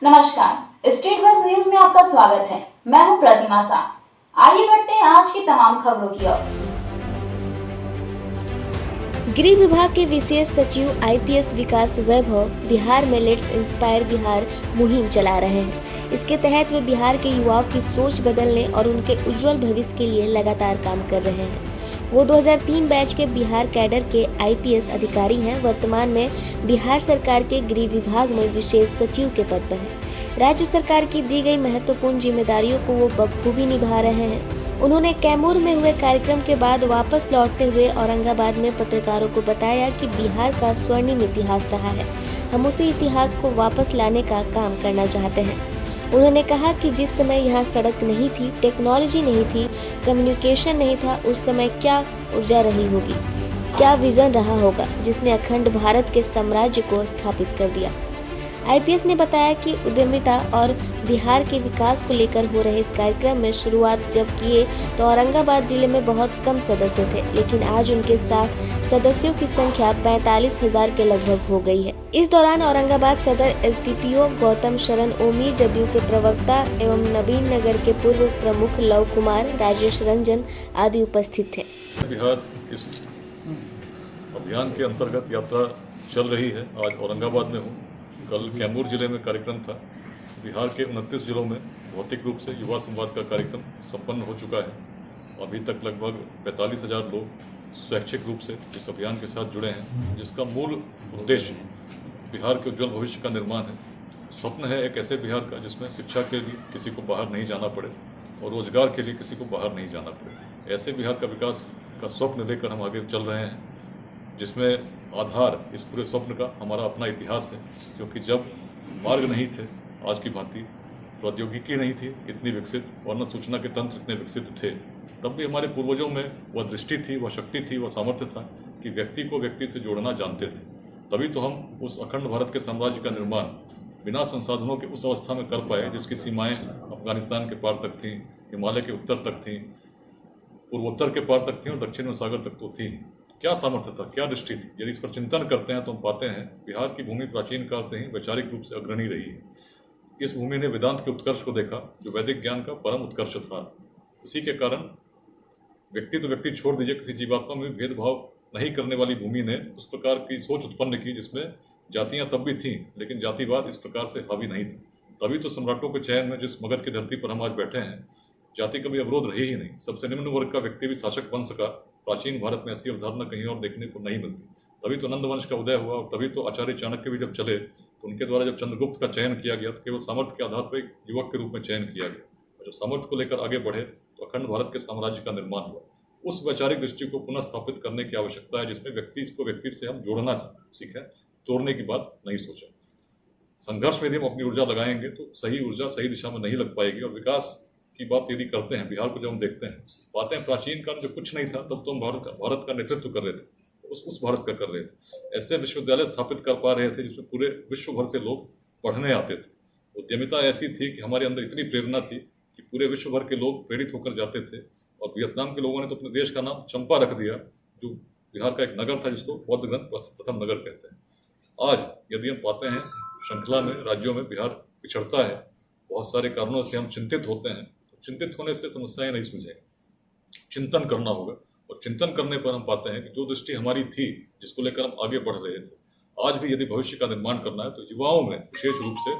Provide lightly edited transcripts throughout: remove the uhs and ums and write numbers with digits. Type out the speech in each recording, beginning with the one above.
नमस्कार, state bus news में आपका स्वागत है। मैं हूं प्रतिमा शाह। आइए बढ़ते हैं आज की तमाम खबरों की ओर। गृह विभाग के विशेष सचिव आईपीएस विकास वैभव बिहार में लेट्स इंस्पायर बिहार मुहिम चला रहे हैं। इसके तहत वे बिहार के युवाओं की सोच बदलने और उनके उज्जवल भविष्य के लिए लगातार काम कर रहे हैं। वो 2003 बैच के बिहार कैडर के आईपीएस अधिकारी हैं। वर्तमान में बिहार सरकार के गृह विभाग में विशेष सचिव के पद पर हैं। राज्य सरकार की दी गई महत्वपूर्ण जिम्मेदारियों को वो बखूबी निभा रहे हैं। उन्होंने कैमूर में हुए कार्यक्रम के बाद वापस लौटते हुए औरंगाबाद में पत्रकारों को बताया कि बिहार का स्वर्णिम इतिहास रहा है। हम उसी इतिहास को वापस लाने का काम करना चाहते हैं। उन्होंने कहा कि जिस समय यहाँ सड़क नहीं थी, टेक्नोलॉजी नहीं थी, कम्युनिकेशन नहीं था, उस समय क्या ऊर्जा रही होगी, क्या विजन रहा होगा, जिसने अखंड भारत के साम्राज्य को स्थापित कर दिया। आईपीएस ने बताया कि उद्यमिता और बिहार के विकास को लेकर हो रहे इस कार्यक्रम में शुरुआत जब किए तो औरंगाबाद जिले में बहुत कम सदस्य थे, लेकिन आज उनके साथ सदस्यों की संख्या 45,000 के लगभग हो गई है। इस दौरान औरंगाबाद सदर एसडीपीओ गौतम शरण ओमी, जदयू के प्रवक्ता एवं नवीन नगर के पूर्व प्रमुख लव कुमार, राजेश रंजन आदि उपस्थित थे। बिहार इस अभियान के अंतर्गत यात्रा चल रही है। आज औरंगाबाद में हूँ, कल कैमूर जिले में कार्यक्रम था। बिहार के 29 जिलों में भौतिक रूप से युवा संवाद का कार्यक्रम संपन्न हो चुका है। अभी तक लगभग 45,000 लोग स्वैच्छिक रूप से इस अभियान के साथ जुड़े हैं, जिसका मूल उद्देश्य बिहार के उज्जवल भविष्य का निर्माण है। स्वप्न है एक ऐसे बिहार का जिसमें शिक्षा के लिए किसी को बाहर नहीं जाना पड़े और रोजगार के लिए किसी को बाहर नहीं जाना पड़े। ऐसे बिहार का विकास का स्वप्न लेकर हम आगे चल रहे हैं, जिसमें आधार इस पूरे स्वप्न का हमारा अपना इतिहास है। क्योंकि जब मार्ग नहीं थे आज की भांति, प्रौद्योगिकी नहीं थी इतनी विकसित और न सूचना के तंत्र इतने विकसित थे, तब भी हमारे पूर्वजों में वह दृष्टि थी, वह शक्ति थी, वह सामर्थ्य था कि व्यक्ति को व्यक्ति से जोड़ना जानते थे। तभी तो हम उस अखंड भारत के साम्राज्य का निर्माण बिना संसाधनों के उस अवस्था में कर पाए जिसकी सीमाएं अफगानिस्तान के पार तक थीं, हिमालय के उत्तर तक थीं, पूर्वोत्तर के पार तक थीं और दक्षिण सागर तक तो थी। क्या सामर्थ्य था, क्या दृष्टि थी? यदि इस पर चिंतन करते हैं तो हम पाते हैं बिहार की भूमि प्राचीन काल से ही वैचारिक रूप से अग्रणी रही है। इस भूमि ने वेदांत के उत्कर्ष को देखा, जो वैदिक ज्ञान का परम उत्कर्ष था। उसी के कारण व्यक्ति तो व्यक्ति छोड़ दीजिए, किसी जीवात्मा में भेदभाव नहीं करने वाली भूमि ने उस प्रकार की सोच उत्पन्न की जिसमें जातियां तब भी थीं, लेकिन जातिवाद इस प्रकार से हावी नहीं था। तभी तो सम्राटों के चयन में जिस मगध की धरती पर हम आज बैठे हैं, जाति कभी अवरोध रही ही नहीं। सबसे निम्न वर्ग का व्यक्ति भी शासक बन सका। प्राचीन भारत में ऐसी अवधारणा कहीं और देखने को नहीं मिलती। तभी तो नंद वंश का उदय हुआ और तभी तो आचार्य चाणक्य भी जब चले तो उनके द्वारा जब चंद्रगुप्त का चयन किया गया तो केवल सामर्थ्य के आधार पर एक युवक के रूप में चयन किया गया। जब सामर्थ्य को लेकर आगे बढ़े तो अखंड भारत के साम्राज्य का निर्माण हुआ। उस वैचारिक दृष्टि को पुनः स्थापित करने की आवश्यकता है, जिसमें व्यक्ति को व्यक्ति से हम जोड़ना सीखें, तोड़ने की बात नहीं सोचें। संघर्ष में यदि हम अपनी ऊर्जा लगाएंगे तो सही ऊर्जा सही दिशा में नहीं लग पाएगी। और विकास की बात यदि करते हैं, बिहार को जब हम देखते हैं, पाते हैं प्राचीन काल जब कुछ नहीं था तब तो हम भारत का नेतृत्व कर रहे थे, उस भारत का कर रहे थे। ऐसे विश्वविद्यालय स्थापित कर पा रहे थे जिसमें पूरे विश्व भर से लोग पढ़ने आते थे। उद्यमिता ऐसी थी कि हमारे अंदर इतनी प्रेरणा थी कि पूरे विश्व भर के लोग प्रेरित होकर जाते थे। और वियतनाम के लोगों ने तो अपने देश का नाम चंपा रख दिया, जो बिहार का एक नगर था जिसको बौद्ध ग्रंथ प्रथम नगर कहते हैं। आज यदि हम पाते हैं श्रृंखला में राज्यों में बिहार पिछड़ता है, बहुत सारे कारणों से हम चिंतित होते हैं। चिंतित होने से समस्याएं नहीं सुलझेंगी, चिंतन करना होगा। और चिंतन करने पर हम पाते हैं कि जो दृष्टि हमारी थी, जिसको लेकर हम आगे बढ़ रहे थे, आज भी यदि भविष्य का निर्माण करना है तो युवाओं में विशेष रूप से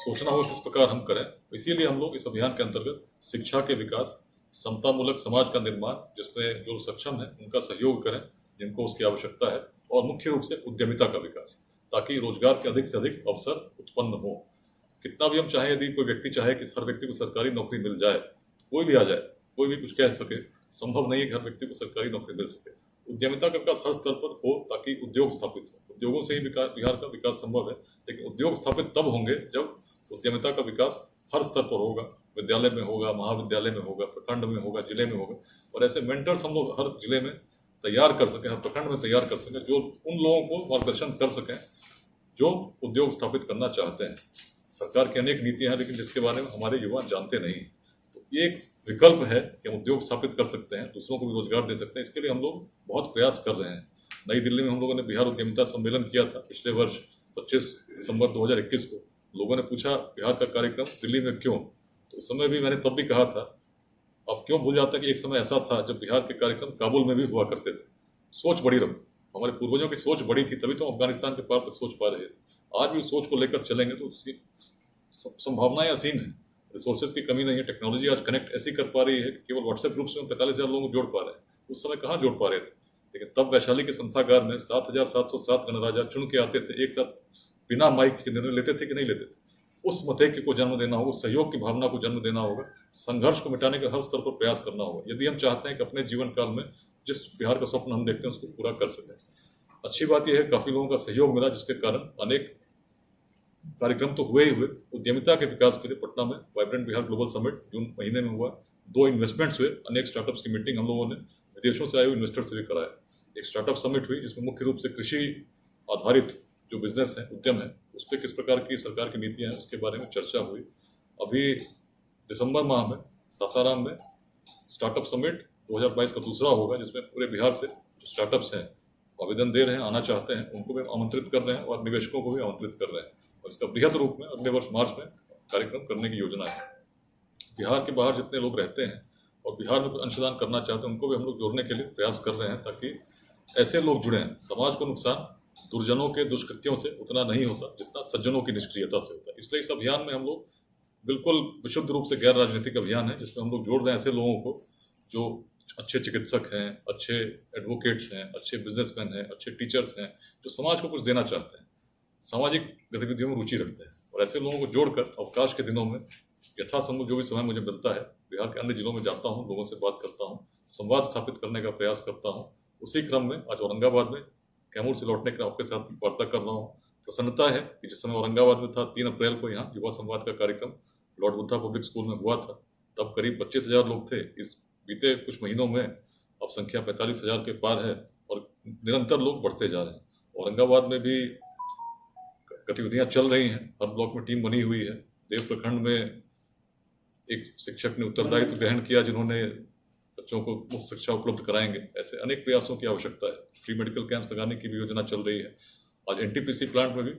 सोचना होगा किस प्रकार हम करें। इसीलिए हम लोग इस अभियान के अंतर्गत शिक्षा के विकास, समतामूलक समाज का निर्माण, जिसमें जो सक्षम है उनका सहयोग करें जिनको उसकी आवश्यकता है, और मुख्य रूप से उद्यमिता का विकास, ताकि रोजगार के अधिक से अधिक अवसर उत्पन्न हो। कितना भी हम चाहें, यदि कोई व्यक्ति चाहे कि हर व्यक्ति को सरकारी नौकरी मिल जाए, कोई भी आ जाए, कोई भी कुछ कह सके, संभव नहीं है कि हर व्यक्ति को सरकारी नौकरी मिल सके। उद्यमिता का विकास हर स्तर पर हो ताकि उद्योग स्थापित हो। उद्योगों से ही बिहार का विकास संभव है, लेकिन उद्योग स्थापित तब होंगे जब उद्यमिता का विकास हर स्तर पर होगा। विद्यालय में होगा, महाविद्यालय में होगा, प्रखंड में होगा, जिले में होगा। और ऐसे मेंटर्स हम लोग हर जिले में तैयार कर सकें, हर प्रखंड में तैयार कर सकें, जो उन लोगों को मार्गदर्शन कर सकें जो उद्योग स्थापित करना चाहते हैं। सरकार की अनेक नीतियां हैं, लेकिन जिसके बारे में हमारे युवा जानते नहीं। तो ये एक विकल्प है कि हम उद्योग स्थापित कर सकते हैं, दूसरों को भी रोजगार दे सकते हैं। इसके लिए हम लोग बहुत प्रयास कर रहे हैं। नई दिल्ली में हम लोगों ने बिहार उद्यमिता सम्मेलन किया था पिछले वर्ष 25 दिसंबर 2021 को, लोगों ने पूछा बिहार का कार्यक्रम दिल्ली में क्यों, तो उस समय भी मैंने तब भी कहा था, अब क्यों भूल जाता कि एक समय ऐसा था जब बिहार के कार्यक्रम काबुल में भी हुआ करते थे। सोच बड़ी रही, हमारे पूर्वजों की सोच बड़ी थी, तभी तो हम अफगानिस्तान के पार तक सोच पा रहे हैं। आज भी उस सोच को लेकर चलेंगे तो उसकी संभावनाएं असीम है। रिसोर्सेज की कमी नहीं है, टेक्नोलॉजी आज कनेक्ट ऐसी कर पा रही है कि केवल व्हाट्सएप ग्रुप्स में 45,000 लोगों को जोड़ पा रहे हैं। उस समय कहाँ जोड़ पा रहे थे, लेकिन तब वैशाली के संथागार में 7,707 गणराजा चुन के आते थे, एक साथ बिना माइक के निर्णय लेते थे कि नहीं लेते थे। उस मतैक्य को जन्म देना होगा, सहयोग की भावना को जन्म देना होगा, संघर्ष को मिटाने के हर स्तर पर प्रयास करना होगा, यदि हम चाहते हैं कि अपने जीवन काल में जिस बिहार का स्वप्न हम देखते हैं उसको पूरा कर सकें। अच्छी बात यह है काफी लोगों का सहयोग मिला, जिसके कारण अनेक कार्यक्रम तो हुए ही हुए। उद्यमिता के विकास के लिए पटना में वाइब्रेंट बिहार ग्लोबल समिट जून महीने में हुआ, 2 इन्वेस्टमेंट्स हुए, अनेक स्टार्टअप्स की मीटिंग हम लोगों ने विदेशों से आए हुए इन्वेस्टर से भी कराया। एक स्टार्टअप समिट हुई जिसमें मुख्य रूप से कृषि आधारित जो बिजनेस है, उद्यम है, उस पर किस प्रकार की सरकार की नीतियां हैं उसके बारे में चर्चा हुई। अभी दिसंबर माह में सासाराम में स्टार्टअप समिट 2022 का दूसरा होगा, जिसमें पूरे बिहार से जो स्टार्टअप्स हैं आवेदन दे रहे हैं, आना चाहते हैं, उनको भी आमंत्रित कर रहे हैं और निवेशकों को भी आमंत्रित कर रहे हैं। और इसका बृहद रूप में अगले वर्ष मार्च में कार्यक्रम करने की योजना है। बिहार के बाहर जितने लोग रहते हैं और बिहार में कुछ अंशदान करना चाहते हैं, उनको भी हम लोग जोड़ने के लिए प्रयास कर रहे हैं, ताकि ऐसे लोग जुड़ें। समाज को नुकसान दुर्जनों के दुष्कृत्यों से उतना नहीं होता जितना सज्जनों की निष्क्रियता से होता है। इसलिए इस अभियान में हम लोग बिल्कुल विशुद्ध रूप से गैर राजनीतिक अभियान है, जिसमें हम लोग जोड़ रहे हैं ऐसे लोगों को जो अच्छे चिकित्सक हैं, अच्छे एडवोकेट्स हैं, अच्छे बिजनेसमैन हैं, अच्छे टीचर्स हैं, जो समाज को कुछ देना चाहते हैं, सामाजिक गतिविधियों में रुचि रखते हैं। और ऐसे लोगों को जोड़कर अवकाश के दिनों में यथासंभव जो भी समय मुझे मिलता है, बिहार के अन्य जिलों में जाता हूँ, लोगों से बात करता हूँ, संवाद स्थापित करने का प्रयास करता हूँ। उसी क्रम में आज औरंगाबाद में कैमूर से लौटने के आपके साथ वार्ता कर रहा हूँ। प्रसन्नता है कि जिस समय औरंगाबाद में था, 3 अप्रैल को यहाँ युवा संवाद का कार्यक्रम लॉर्ड बुद्धा पब्लिक स्कूल में हुआ था, तब करीब 25,000 लोग थे। इस बीते कुछ महीनों में अब संख्या 45,000 के पार है और निरंतर लोग बढ़ते जा रहे हैं। औरंगाबाद में भी गतिविधियां चल रही हैं, हर ब्लॉक में टीम बनी हुई है। देव प्रखंड में एक शिक्षक ने उत्तरदायित्व ग्रहण किया, जिन्होंने बच्चों को मुफ्त शिक्षा उपलब्ध कराएंगे। ऐसे अनेक प्रयासों की आवश्यकता है। फ्री मेडिकल कैंप्स लगाने की भी योजना चल रही है। आज एनटीपीसी प्लांट में भी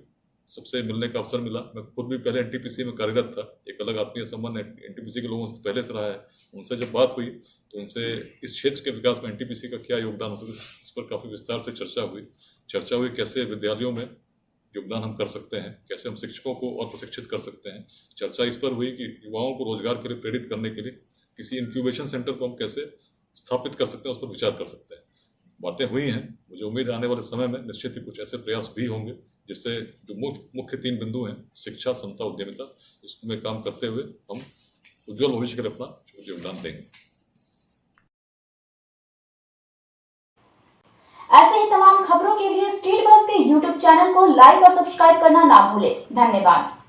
सबसे मिलने का अवसर मिला। मैं खुद भी पहले एनटीपीसी में कार्यरत था, एक अलग आत्मीय संबंध एनटीपीसी के लोगों से पहले से रहा है। उनसे जब बात हुई तो उनसे इस क्षेत्र के विकास में एनटीपीसी का क्या योगदान हो सकता है, इस पर काफी विस्तार से चर्चा हुई कैसे विद्यालयों में योगदान हम कर सकते हैं, कैसे हम शिक्षकों को और प्रशिक्षित कर सकते हैं। चर्चा इस पर हुई कि युवाओं को रोजगार के लिए प्रेरित करने के लिए किसी इंक्यूबेशन सेंटर को हम कैसे स्थापित कर सकते हैं, उस पर विचार कर सकते हैं। बातें हुई हैं। मुझे उम्मीद है आने वाले समय में निश्चित ही कुछ ऐसे प्रयास भी होंगे जिससे जो मुख्य 3 बिंदु हैं, शिक्षा, समता, उद्यमिता, इसमें काम करते हुए हम उज्जवल भविष्य के लिए अपना योगदान देंगे। ऐसे ही तमाम खबरों के लिए स्टेट बस के YouTube चैनल को लाइक और सब्सक्राइब करना ना भूलें। धन्यवाद।